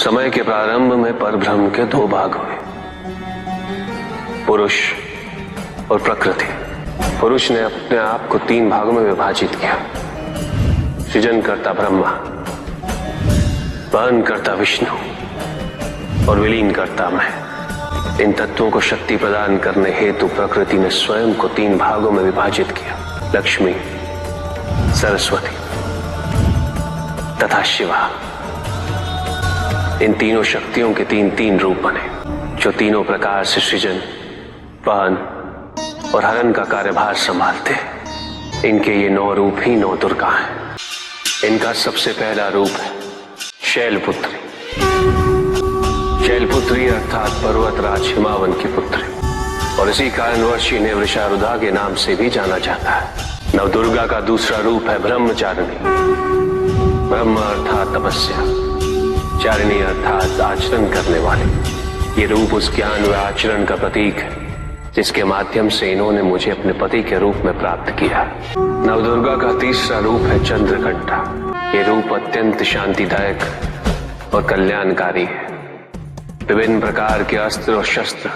समय के प्रारंभ में परब्रह्म के दो भाग हुए, पुरुष और प्रकृति। पुरुष ने अपने आप को तीन भागों में विभाजित किया, सृजनकर्ता ब्रह्मा, वहनकर्ता विष्णु और विलीनकर्ता मैं। इन तत्वों को शक्ति प्रदान करने हेतु प्रकृति ने स्वयं को तीन भागों में विभाजित किया, लक्ष्मी, सरस्वती तथा शिवा। इन तीनों शक्तियों के तीन तीन रूप बने, जो तीनों प्रकार से सृजन, वहन और हरण का कार्यभार संभालते हैं। इनके ये 9 रूप ही 9 दुर्गा हैं। इनका सबसे पहला रूप है शैलपुत्री। शैलपुत्री अर्थात पर्वतराज हिमावन की पुत्री, और इसी कारणवश इन्हें वृषारुधा के नाम से भी जाना जाता है। नवदुर्गा का दूसरा रूप है ब्रह्मचारिणी। ब्रह्म अर्थात तपस्या, चारिणी अर्थात आचरण करने वाले। ये रूप उस ज्ञान व आचरण का प्रतीक है जिसके माध्यम से इन्होंने मुझे अपने पति के रूप में प्राप्त किया। नवदुर्गा का तीसरा रूप है चंद्रघंटा। ये रूप अत्यंत शांतिदायक और कल्याणकारी है। विभिन्न प्रकार के अस्त्र और शस्त्र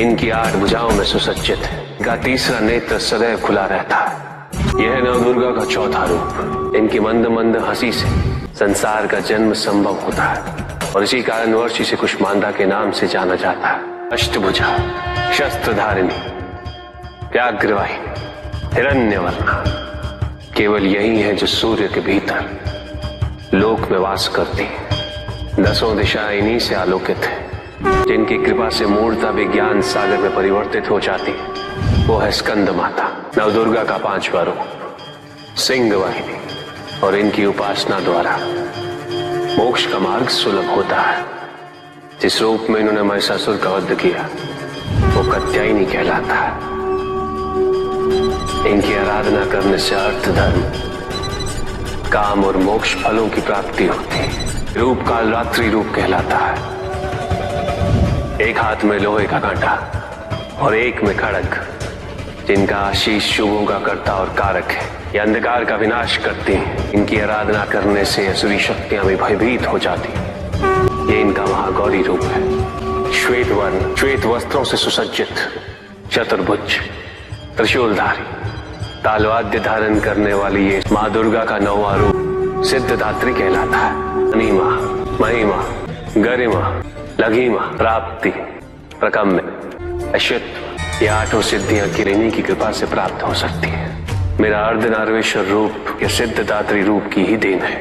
इनकी 8 भुजाओं में सुसज्जित है। इनका तीसरा नेत्र सदैव खुला रहता है। यह नवदुर्गा का चौथा रूप। इनकी मंद मंद हंसी से संसार का जन्म संभव होता है, और इसी कारणवश इसे कुष्मांडा के नाम से जाना जाता है। अष्टभुजा, शस्त्रधारिणी, व्याघ्रवाहिनी, हिरण्यवर्णा, केवल यही है जो सूर्य के भीतर लोक में वास करती है। 10 दिशाएं इन्हीं से आलोकित है, जिनकी कृपा से मूर्ता विज्ञान सागर में परिवर्तित हो जाती है। वो है स्कंद माता। नवदुर्गा का 5वां रूप सिंह वाहिनी, और इनकी उपासना द्वारा मोक्ष का मार्ग सुलभ होता है। जिस रूप में इन्होंने महिषासुर का वध किया वो कात्यायनी कहलाता है। इनकी आराधना करने से अर्थ, धर्म, काम और मोक्ष फलों की प्राप्ति होती है। रूप काल रात्रि रूप कहलाता है। एक हाथ में लोहे का कांटा और एक में खड़ग, जिनका आशीष शुभों का कर्ता और कारक है। ये अंधकार का विनाश करती हैं। इनकी आराधना करने से असुरी शक्तियां भी भयभीत हो जाती हैं। ये इनका महागौरी रूप है। श्वेत वर्ण, श्वेत वस्त्रों से सुसज्जित, चतुर्भुज, त्रिशूलधारी, तालवाद्य धारण करने वाली ये माँ दुर्गा का 9वां रूप सिद्धदात्री कहलाता है। अनिमा, महिमा, गरिमा, लघिमा, प्राप्ति, प्रकम्य, अश्वत्व, ये 8 सिद्धियां किरणी की कृपा से प्राप्त हो सकती है। मेरा अर्धनारीश्वर रूप या सिद्धदात्री रूप की ही देन है।